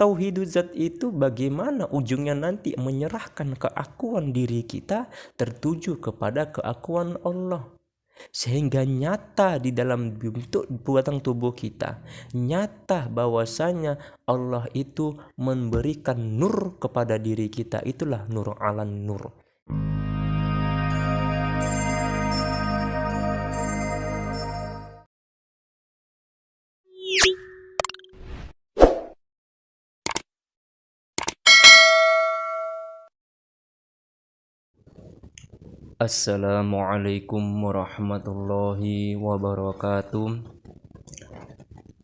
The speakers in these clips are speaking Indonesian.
Tauhidul zat itu bagaimana ujungnya nanti menyerahkan keakuan diri kita tertuju kepada keakuan Allah. Sehingga nyata di dalam bentuk batang tubuh kita, nyata bahwasanya Allah itu memberikan nur kepada diri kita. Itulah nur alan nur. Assalamualaikum warahmatullahi wabarakatuh.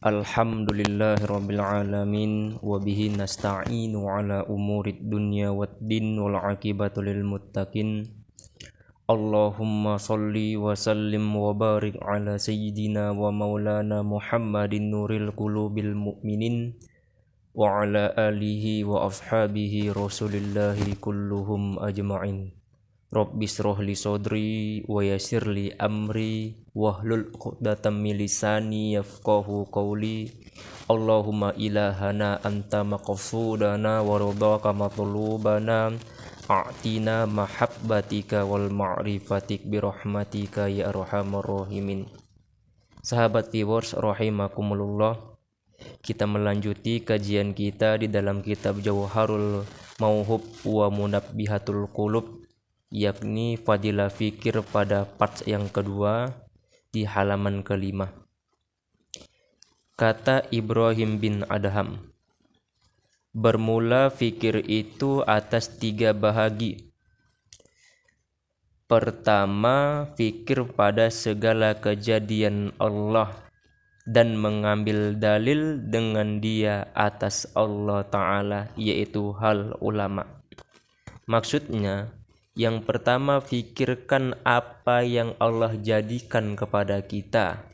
Alhamdulillahirabbil alamin wa bihi nasta'inu ala umurid dunya waddin wal aqibatu lil muttaqin. Allahumma shalli wa sallim wa barik ala sayyidina wa maulana Muhammadin nuril qulubil mu'minin wa ala alihi wa ashabihi rasulillahi kulluhum ajma'in. Rabbi shrah li sadri wa yassir li amri wahlul 'uqdatam min lisani yafqahu qawli. Allahumma ilahana anta maqsudana wa ridhaka matlubana a'tina mahabbatika wal ma'rifatik bi rahmatika ya arhamar rahimin. Sahabat viewers rahimakumullah, kita melanjuti kajian kita di dalam kitab Jauharul Mauhub wa Munabbihatul Qulub, yakni fadilah fikir pada part yang kedua di halaman kelima. Kata Ibrahim bin Adham, bermula fikir itu atas 3 bahagi. Pertama, fikir pada segala kejadian Allah dan mengambil dalil dengan dia atas Allah Ta'ala, yaitu hal ulama. Maksudnya, yang pertama, fikirkan apa yang Allah jadikan kepada kita,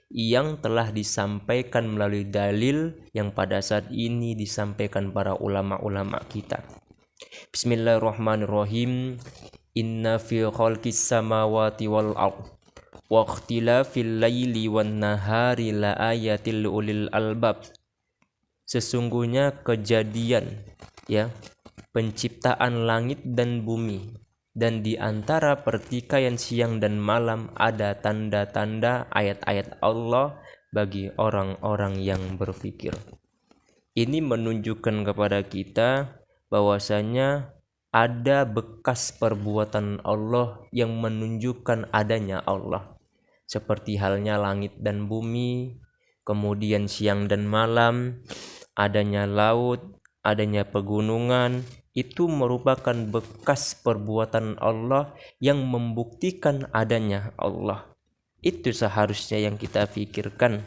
yang telah disampaikan melalui dalil yang pada saat ini disampaikan para ulama-ulama kita. Bismillahirrahmanirrahim. Inna fi khalqis samawati wal ardh wa ikhtilafil laili wan nahari la ayatil ulil albab. Sesungguhnya kejadian, penciptaan langit dan bumi, dan di antara pertikaian siang dan malam ada tanda-tanda ayat-ayat Allah bagi orang-orang yang berfikir. Ini menunjukkan kepada kita bahwasanya ada bekas perbuatan Allah yang menunjukkan adanya Allah. Seperti halnya langit dan bumi, kemudian siang dan malam, adanya laut, adanya pegunungan, itu merupakan bekas perbuatan Allah yang membuktikan adanya Allah. Itu seharusnya yang kita pikirkan,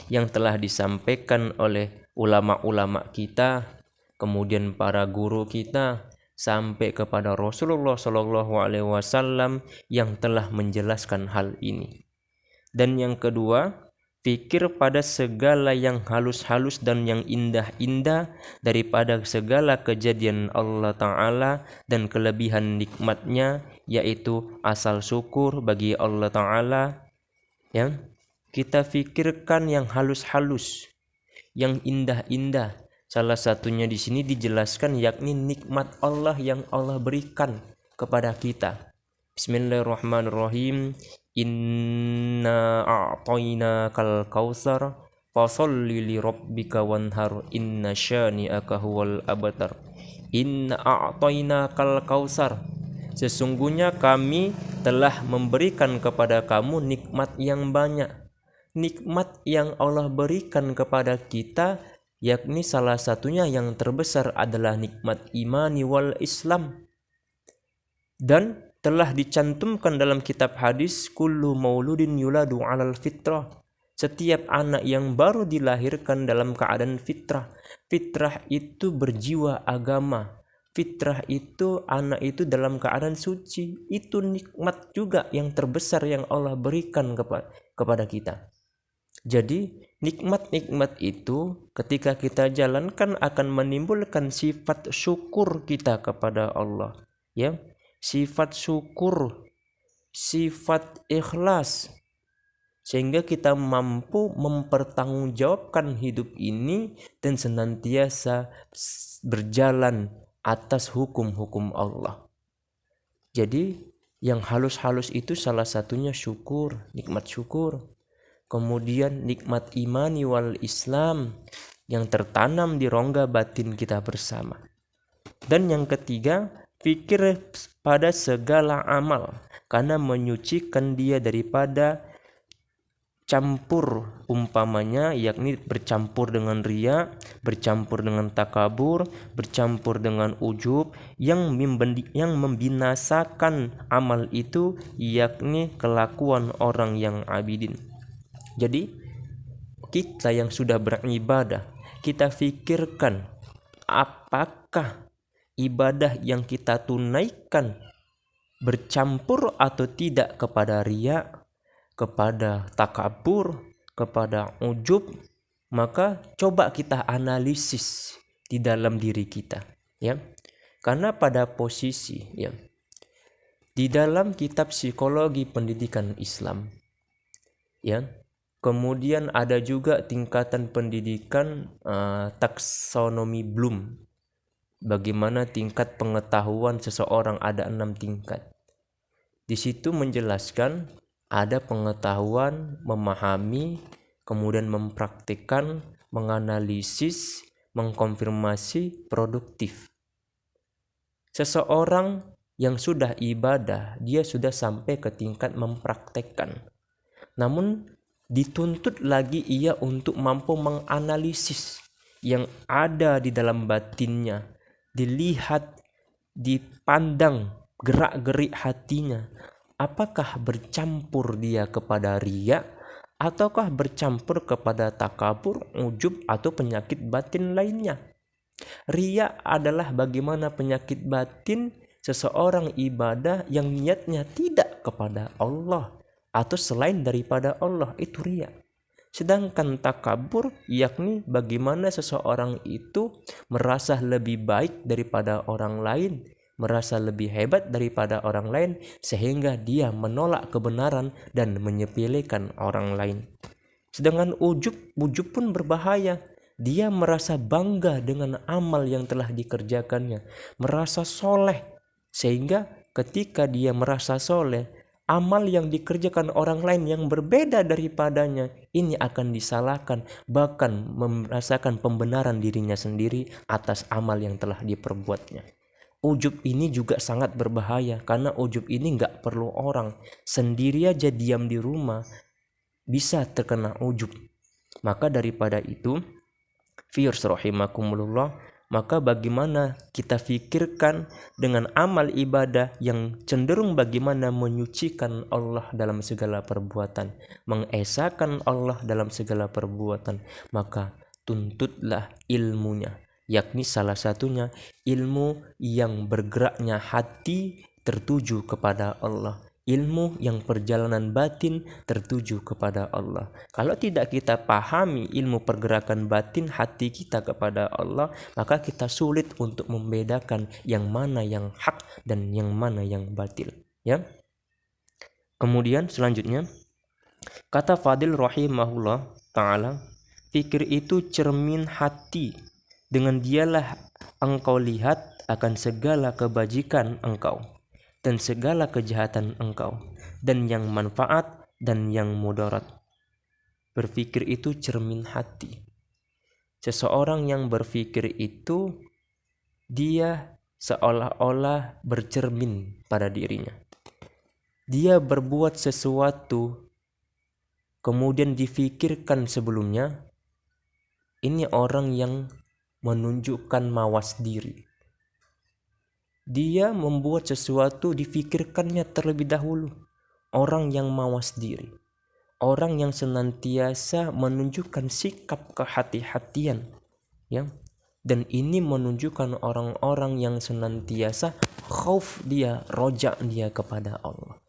yang telah disampaikan oleh ulama-ulama kita, kemudian para guru kita, sampai kepada Rasulullah SAW yang telah menjelaskan hal ini. Dan yang kedua, fikir pada segala yang halus-halus dan yang indah-indah daripada segala kejadian Allah Ta'ala dan kelebihan nikmatnya, yaitu asal syukur bagi Allah Ta'ala. Kita fikirkan yang halus-halus, yang indah-indah. Salah satunya di sini dijelaskan yakni nikmat Allah yang Allah berikan kepada kita. Bismillahirrahmanirrahim. Inna a'tainakal kautsar fasholli li rabbika wanhar inna syani'aka huwal abtar. Inna a'tainakal kautsar. Sesungguhnya kami telah memberikan kepada kamu nikmat yang banyak. Nikmat yang Allah berikan kepada kita, yakni salah satunya yang terbesar adalah nikmat imani wal Islam. Dan telah dicantumkan dalam kitab hadis, kullu mauludin yuladu alal fitrah. Setiap anak yang baru dilahirkan dalam keadaan fitrah. Fitrah itu berjiwa agama. Fitrah itu anak itu dalam keadaan suci. Itu nikmat juga yang terbesar yang Allah berikan kepada kita. Jadi nikmat-nikmat itu ketika kita jalankan akan menimbulkan sifat syukur kita kepada Allah, sifat syukur, sifat ikhlas, sehingga kita mampu mempertanggungjawabkan hidup ini dan senantiasa berjalan atas hukum-hukum Allah. Jadi yang halus-halus itu salah satunya syukur, nikmat syukur. Kemudian nikmat imani wal Islam yang tertanam di rongga batin kita bersama. Dan yang ketiga, fikir pada segala amal karena menyucikan dia daripada campur umpamanya, yakni bercampur dengan riya, bercampur dengan takabur, bercampur dengan ujub yang membinasakan amal itu, yakni kelakuan orang yang abidin. Jadi kita yang sudah beribadah, kita fikirkan apakah ibadah yang kita tunaikan bercampur atau tidak kepada riya, kepada takabur, kepada ujub. Maka coba kita analisis di dalam diri kita, ya. Karena pada posisi, ya, di dalam kitab psikologi pendidikan Islam, ya, kemudian ada juga tingkatan pendidikan taksonomi Bloom. Bagaimana tingkat pengetahuan seseorang, ada 6 tingkat. Di situ menjelaskan ada pengetahuan, memahami, kemudian mempraktikkan, menganalisis, mengkonfirmasi, produktif. Seseorang yang sudah ibadah, dia sudah sampai ke tingkat mempraktekkan. Namun dituntut lagi ia untuk mampu menganalisis yang ada di dalam batinnya, dilihat, dipandang gerak-gerik hatinya. Apakah bercampur dia kepada riya, ataukah bercampur kepada takabur, ujub, atau penyakit batin lainnya? Riya adalah bagaimana penyakit batin seseorang ibadah yang niatnya tidak kepada Allah atau selain daripada Allah, itu riya. Sedangkan takabur yakni bagaimana seseorang itu merasa lebih baik daripada orang lain, merasa lebih hebat daripada orang lain, sehingga dia menolak kebenaran dan menyepelekan orang lain. Sedangkan ujub pun berbahaya. Dia merasa bangga dengan amal yang telah dikerjakannya, merasa soleh, sehingga ketika dia merasa soleh, amal yang dikerjakan orang lain yang berbeda daripadanya ini akan disalahkan, bahkan merasakan pembenaran dirinya sendiri atas amal yang telah diperbuatnya. Ujub ini juga sangat berbahaya, karena ujub ini gak perlu orang, sendiri aja diam di rumah bisa terkena ujub. Maka daripada itu, viewers rahimakumullah, maka bagaimana kita fikirkan dengan amal ibadah yang cenderung bagaimana menyucikan Allah dalam segala perbuatan, mengesahkan Allah dalam segala perbuatan, maka tuntutlah ilmunya, yakni salah satunya ilmu yang bergeraknya hati tertuju kepada Allah, ilmu yang perjalanan batin tertuju kepada Allah. Kalau tidak kita pahami ilmu pergerakan batin hati kita kepada Allah, maka kita sulit untuk membedakan yang mana yang hak dan yang mana yang batil, ya. Kemudian selanjutnya kata Fadil rahimahullah ta'ala, fikir itu cermin hati, dengan dialah engkau lihat akan segala kebajikan engkau dan segala kejahatan engkau, dan yang manfaat dan yang mudarat. Berpikir itu cermin hati. Seseorang yang berpikir itu, dia seolah-olah bercermin pada dirinya. Dia berbuat sesuatu, kemudian difikirkan sebelumnya, ini orang yang menunjukkan mawas diri. Dia membuat sesuatu difikirkannya terlebih dahulu. Orang yang mawas diri, orang yang senantiasa menunjukkan sikap kehati-hatian, ya. Dan ini menunjukkan orang-orang yang senantiasa khauf dia, roja dia kepada Allah.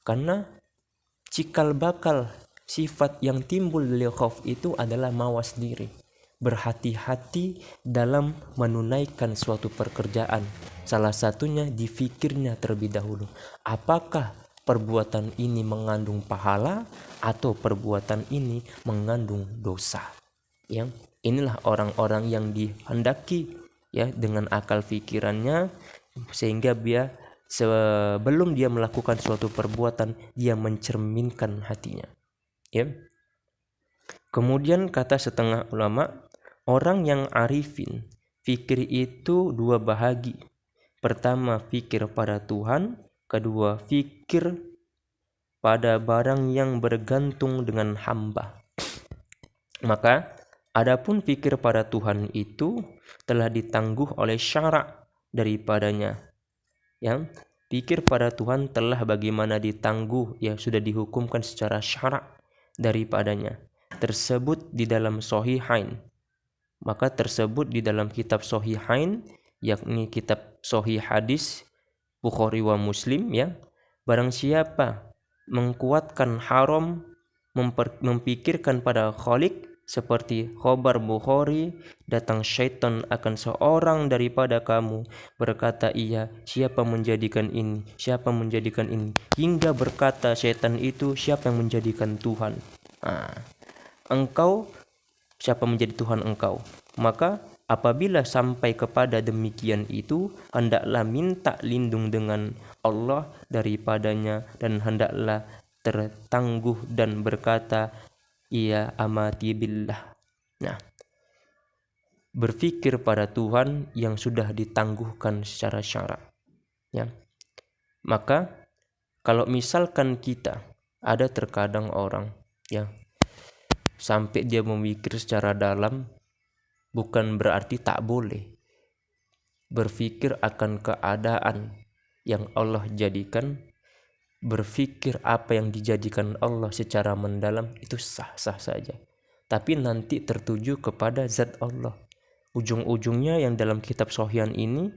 Karena cikal bakal sifat yang timbul dari khauf itu adalah mawas diri, berhati-hati dalam menunaikan suatu pekerjaan. Salah satunya difikirnya terlebih dahulu, apakah perbuatan ini mengandung pahala atau perbuatan ini mengandung dosa. Ya, inilah orang-orang yang dihendaki ya dengan akal pikirannya, sehingga dia sebelum dia melakukan suatu perbuatan dia mencerminkan hatinya. Ya. Kemudian kata setengah ulama, orang yang arifin, fikir itu dua bahagi. Pertama, fikir pada Tuhan. Kedua, fikir pada barang yang bergantung dengan hamba. Maka, adapun fikir pada Tuhan itu telah ditangguh oleh syarak daripadanya. Ya, fikir pada Tuhan telah bagaimana ditangguh, ya sudah dihukumkan secara syarak daripadanya. Tersebut di dalam Sahihain. Maka tersebut di dalam kitab Sahihain, yakni kitab Sahih hadis Bukhari wa Muslim, ya. Barang siapa mengkuatkan haram, memikirkan pada Khalik, seperti khobar Bukhari, datang syaitan akan seorang daripada kamu, berkata ia, siapa menjadikan ini, siapa menjadikan ini, hingga berkata syaitan itu, siapa yang menjadikan Tuhan? Engkau, siapa menjadi Tuhan engkau? Maka apabila sampai kepada demikian itu, hendaklah minta lindung dengan Allah daripadanya, dan hendaklah tertangguh dan berkata, ya amati billah. Nah, berfikir pada Tuhan yang sudah ditangguhkan secara syarak. Ya. Maka kalau misalkan kita, ada terkadang orang ya sampai dia memikir secara dalam, bukan berarti tak boleh berpikir akan keadaan yang Allah jadikan. Berpikir apa yang dijadikan Allah secara mendalam itu sah-sah saja, tapi nanti tertuju kepada zat Allah. Ujung-ujungnya yang dalam kitab Sahih ini,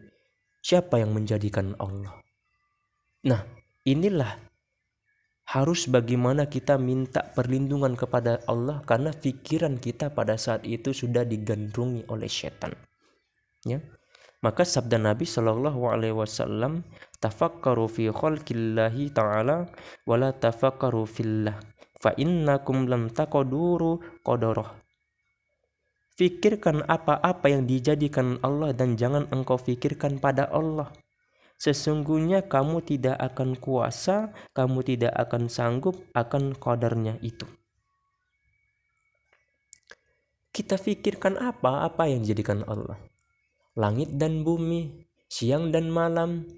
siapa yang menjadikan Allah? Nah, inilah harus bagaimana kita minta perlindungan kepada Allah, karena pikiran kita pada saat itu sudah digandrungi oleh setan. Ya. Maka sabda Nabi Shallallahu Alaihi Wasallam, tafakkaru fi khalqillahi ta'ala wala tafakkaru fillah fa innakum lam taqduru qadarahu. Fikirkan apa-apa yang dijadikan Allah dan jangan engkau fikirkan pada Allah. Sesungguhnya kamu tidak akan kuasa, kamu tidak akan sanggup akan qadarnya itu. Kita fikirkan apa yang dijadikan Allah. Langit dan bumi, siang dan malam,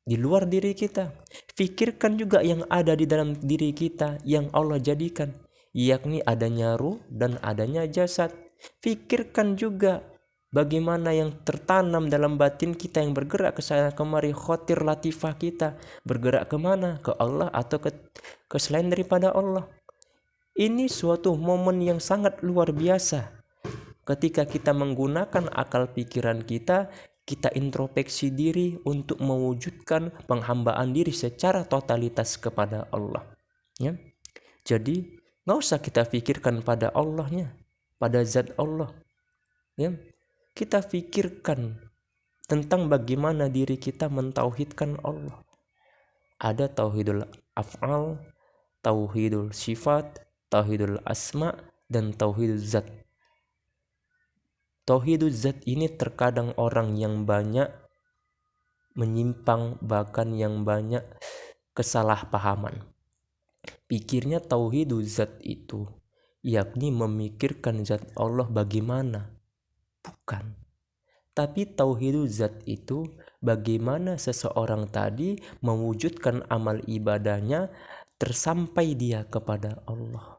di luar diri kita. Fikirkan juga yang ada di dalam diri kita yang Allah jadikan, yakni adanya ruh dan adanya jasad. Fikirkan juga bagaimana yang tertanam dalam batin kita yang bergerak ke sana kemari, khotir latifah kita bergerak kemana? Ke Allah atau ke selain daripada Allah. Ini suatu momen yang sangat luar biasa. Ketika kita menggunakan akal pikiran kita, kita introspeksi diri untuk mewujudkan penghambaan diri secara totalitas kepada Allah. Ya. Jadi nggak usah kita pikirkan pada Allahnya, pada zat Allah. Ya. Kita pikirkan tentang bagaimana diri kita mentauhidkan Allah. Ada tauhidul af'al, tauhidul sifat, tauhidul asma, dan tauhidul zat. Tauhidul zat ini terkadang orang yang banyak menyimpang, bahkan yang banyak kesalahpahaman. Pikirnya tauhidul zat itu yakni memikirkan zat Allah bagaimana. Bukan. Tapi tauhidul zat itu bagaimana seseorang tadi mewujudkan amal ibadahnya tersampai dia kepada Allah.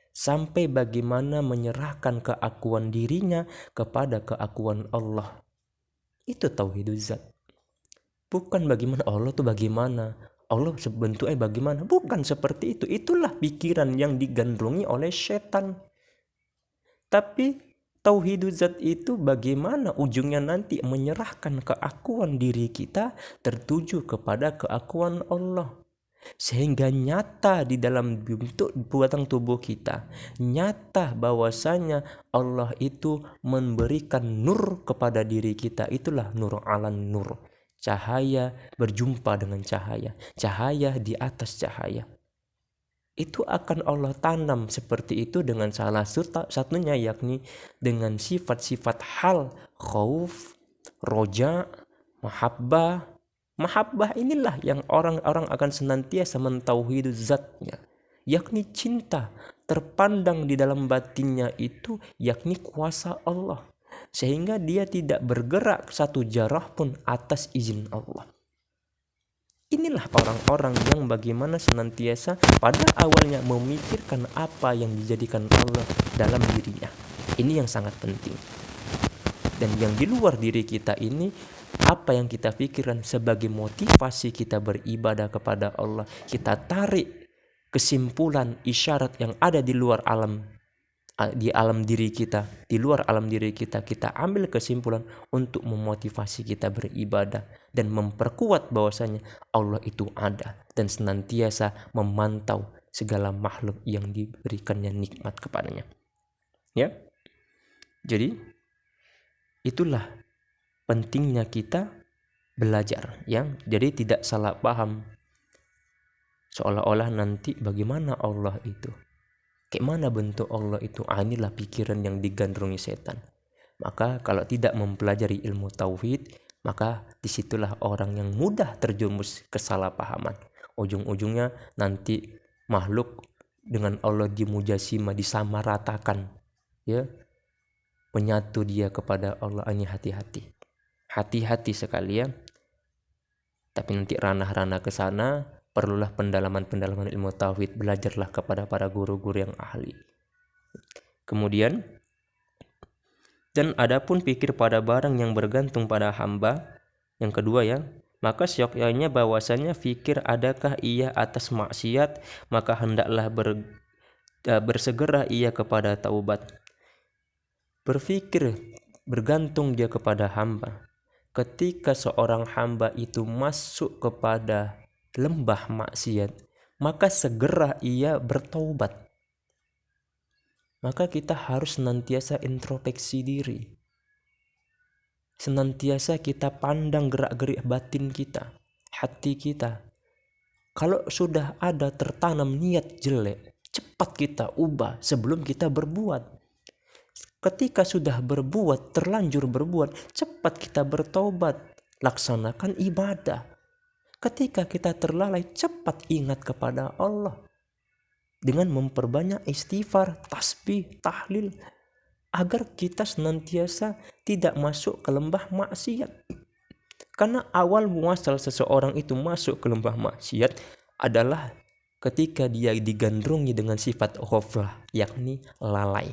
Sampai bagaimana menyerahkan keakuan dirinya kepada keakuan Allah. Itu tauhidul zat. Bukan bagaimana Allah itu bagaimana, Allah bentuknya bagaimana. Bukan seperti itu. Itulah pikiran yang digandrungi oleh setan. Tapi tauhidul zat itu bagaimana ujungnya nanti menyerahkan keakuan diri kita tertuju kepada keakuan Allah. Sehingga nyata di dalam bentuk batang tubuh kita, nyata bahwasanya Allah itu memberikan nur kepada diri kita. Itulah nur alan nur. cahaya berjumpa dengan cahaya, cahaya di atas cahaya. Itu akan Allah tanam seperti itu dengan salah satunya, yakni dengan sifat-sifat hal, khauf, roja, mahabbah. Mahabbah inilah yang orang-orang akan senantiasa mentauhid zatnya, yakni cinta terpandang di dalam batinnya itu, yakni kuasa Allah, sehingga dia tidak bergerak satu jarah pun atas izin Allah. Inilah orang-orang yang bagaimana senantiasa pada awalnya memikirkan apa yang dijadikan Allah dalam dirinya. Ini yang sangat penting. Dan yang di luar diri kita ini, apa yang kita pikirkan sebagai motivasi kita beribadah kepada Allah, kita tarik kesimpulan isyarat yang ada di luar alam, di alam diri kita, di luar alam diri kita, kita ambil kesimpulan untuk memotivasi kita beribadah dan memperkuat bahwasanya Allah itu ada dan senantiasa memantau segala makhluk yang diberikannya nikmat kepadanya. Ya. Jadi itulah pentingnya kita belajar, ya. Jadi tidak salah paham seolah-olah nanti bagaimana Allah itu, kayak mana bentuk Allah itu, inilah pikiran yang digandrungi setan. Maka kalau tidak mempelajari ilmu tauhid, maka disitulah orang yang mudah terjerumus kesalahpahaman. Ujung-ujungnya nanti makhluk dengan Allah dimujasima, disamaratakan, ya, menyatu dia kepada Allah. Ini hati-hati sekali, ya. Tapi nanti ranah-ranah ke sana perlulah pendalaman ilmu tauhid, belajarlah kepada para guru-guru yang ahli. Kemudian, dan adapun pikir pada barang yang bergantung pada hamba, yang kedua, ya, maka syokyanya bahwasanya fikir adakah ia atas maksiat, maka hendaklah bersegera ia kepada taubat. Berfikir bergantung dia kepada hamba. Ketika seorang hamba itu masuk kepada lembah maksiat, maka segera ia bertaubat. Maka kita harus senantiasa introspeksi diri. Senantiasa kita pandang gerak-gerik batin kita, hati kita. Kalau sudah ada tertanam niat jelek, cepat kita ubah sebelum kita berbuat. Ketika sudah berbuat, terlanjur berbuat, cepat kita bertobat, laksanakan ibadah. Ketika kita terlalai, cepat ingat kepada Allah dengan memperbanyak istighfar, tasbih, tahlil, agar kita senantiasa tidak masuk ke lembah maksiat. Karena awal muasal seseorang itu masuk ke lembah maksiat adalah ketika dia digandrungi dengan sifat ghaflah, yakni lalai.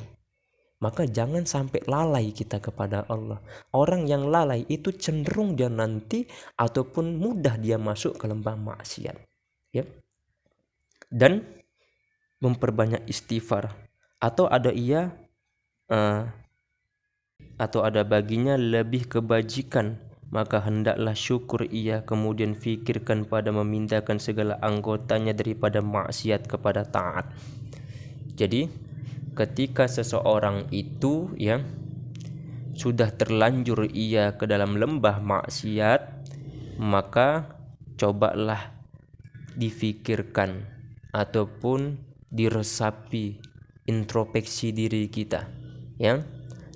Maka jangan sampai lalai kita kepada Allah. Orang yang lalai itu cenderung dia nanti ataupun mudah dia masuk ke lembah maksiat, ya. Dan memperbanyak istighfar, atau ada baginya lebih kebajikan, maka hendaklah syukur ia, kemudian fikirkan pada memindahkan segala anggotanya daripada maksiat kepada taat. Jadi ketika seseorang itu, ya, sudah terlanjur ia ke dalam lembah maksiat, maka cobalah difikirkan ataupun diresapi, introspeksi diri kita, ya,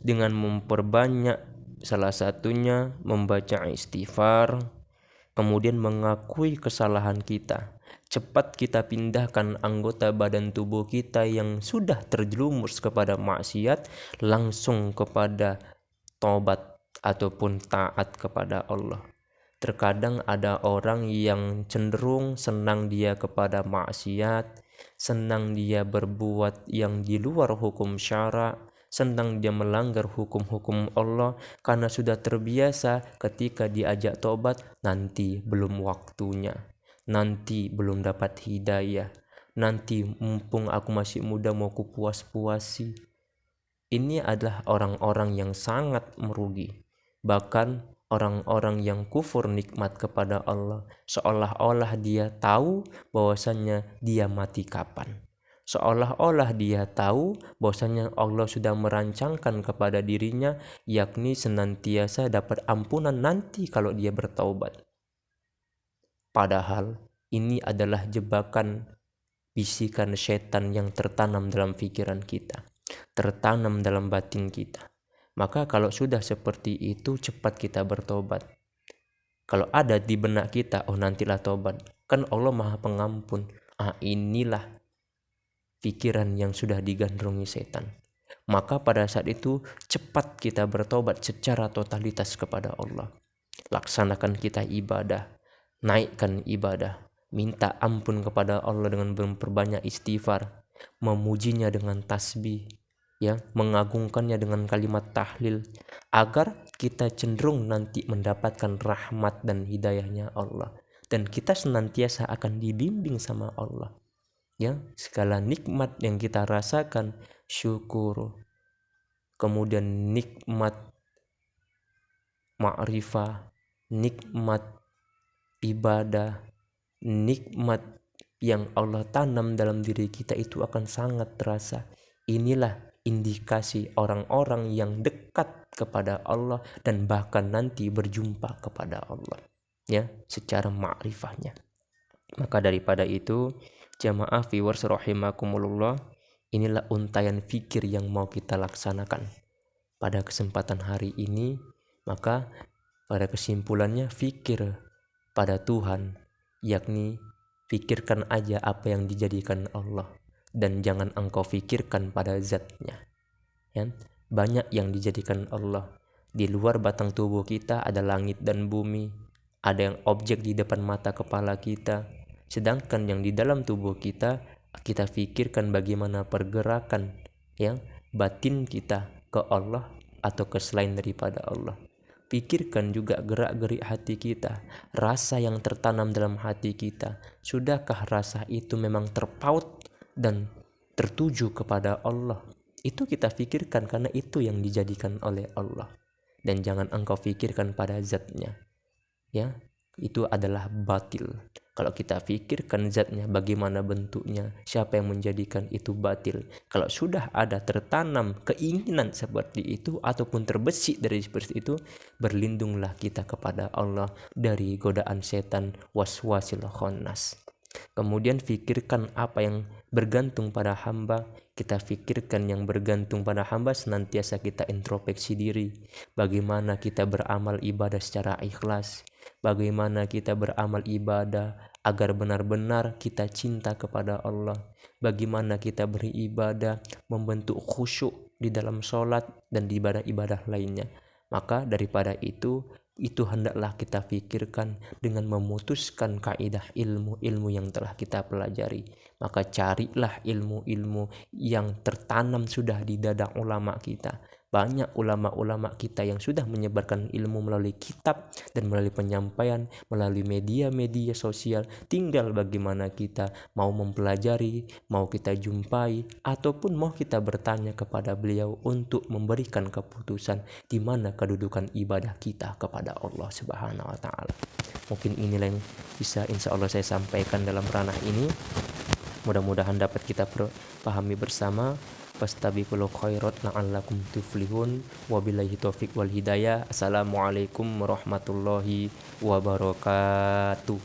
dengan memperbanyak, salah satunya membaca istighfar, kemudian mengakui kesalahan kita. Cepat kita pindahkan anggota badan tubuh kita yang sudah terjerumus kepada maksiat langsung kepada taubat ataupun taat kepada Allah. Terkadang ada orang yang cenderung senang dia kepada maksiat, senang dia berbuat yang di luar hukum syara, senang dia melanggar hukum-hukum Allah karena sudah terbiasa ketika diajak taubat, nanti belum waktunya, nanti belum dapat hidayah, nanti mumpung aku masih muda mau kupuas-puasi. Ini adalah orang-orang yang sangat merugi. Bahkan orang-orang yang kufur nikmat kepada Allah, seolah-olah dia tahu bahwasannya dia mati kapan. seolah-olah dia tahu bahwasanya Allah sudah merancangkan kepada dirinya, yakni senantiasa dapat ampunan nanti kalau dia bertaubat. Padahal ini adalah jebakan bisikan setan yang tertanam dalam pikiran kita, tertanam dalam batin kita. Maka kalau sudah seperti itu, cepat kita bertobat. Kalau ada di benak kita, oh nantilah tobat, kan Allah Maha Pengampun. Inilah pikiran yang sudah digandrungi setan. Maka pada saat itu cepat kita bertobat secara totalitas kepada Allah. Laksanakan kita ibadah, naikkan ibadah, minta ampun kepada Allah dengan memperbanyak istighfar, memujinya dengan tasbih, ya, mengagungkannya dengan kalimat tahlil, agar kita cenderung nanti mendapatkan rahmat dan hidayahnya Allah, dan kita senantiasa akan dibimbing sama Allah. Ya, segala nikmat yang kita rasakan, syukur, kemudian nikmat ma'rifah, nikmat ibadah, nikmat yang Allah tanam dalam diri kita itu akan sangat terasa. Inilah indikasi orang-orang yang dekat kepada Allah dan bahkan nanti berjumpa kepada Allah, ya, secara ma'rifahnya. Maka daripada itu, jamaah viewers rahimakumullah, inilah untayan fikir yang mau kita laksanakan pada kesempatan hari ini. Maka pada kesimpulannya, fikir pada Tuhan, yakni pikirkan aja apa yang dijadikan Allah, dan jangan engkau fikirkan pada zatnya, ya. Banyak yang dijadikan Allah. Di luar batang tubuh kita ada langit dan bumi, ada yang objek di depan mata kepala kita, sedangkan yang di dalam tubuh kita, kita fikirkan bagaimana pergerakan, ya, batin kita ke Allah atau ke selain daripada Allah. Pikirkan juga gerak-gerik hati kita, rasa yang tertanam dalam hati kita. Sudahkah rasa itu memang terpaut dan tertuju kepada Allah? Itu kita pikirkan, karena itu yang dijadikan oleh Allah. Dan jangan engkau pikirkan pada zatnya, ya, itu adalah batil. Kalau kita pikirkan zatnya, bagaimana bentuknya, siapa yang menjadikan, itu batil. Kalau sudah ada tertanam keinginan seperti itu ataupun terbesit dari seperti itu, berlindunglah kita kepada Allah dari godaan setan waswasil khannas. Kemudian fikirkan apa yang bergantung pada hamba. Kita fikirkan yang bergantung pada hamba, senantiasa kita introspeksi diri. Bagaimana kita beramal ibadah secara ikhlas, bagaimana kita beramal ibadah agar benar-benar kita cinta kepada Allah, bagaimana kita beribadah membentuk khusyuk di dalam sholat dan di ibadah-ibadah lainnya. Maka daripada itu hendaklah kita pikirkan dengan memutuskan kaidah ilmu yang telah kita pelajari. Maka carilah ilmu-ilmu yang tertanam sudah di dada ulama kita. Banyak ulama-ulama kita yang sudah menyebarkan ilmu melalui kitab dan melalui penyampaian, melalui media-media sosial. Tinggal bagaimana kita mau mempelajari, mau kita jumpai, ataupun mau kita bertanya kepada beliau untuk memberikan keputusan di mana kedudukan ibadah kita kepada Allah Subhanahu wa Ta'ala. Mungkin inilah yang bisa insya Allah saya sampaikan dalam ranah ini. Mudah-mudahan dapat kita pahami bersama. Fastabiqul khairat la'allakum tuflihun. Wabillahi taufiq wal hidayah. Assalamualaikum warahmatullahi wabarakatuh.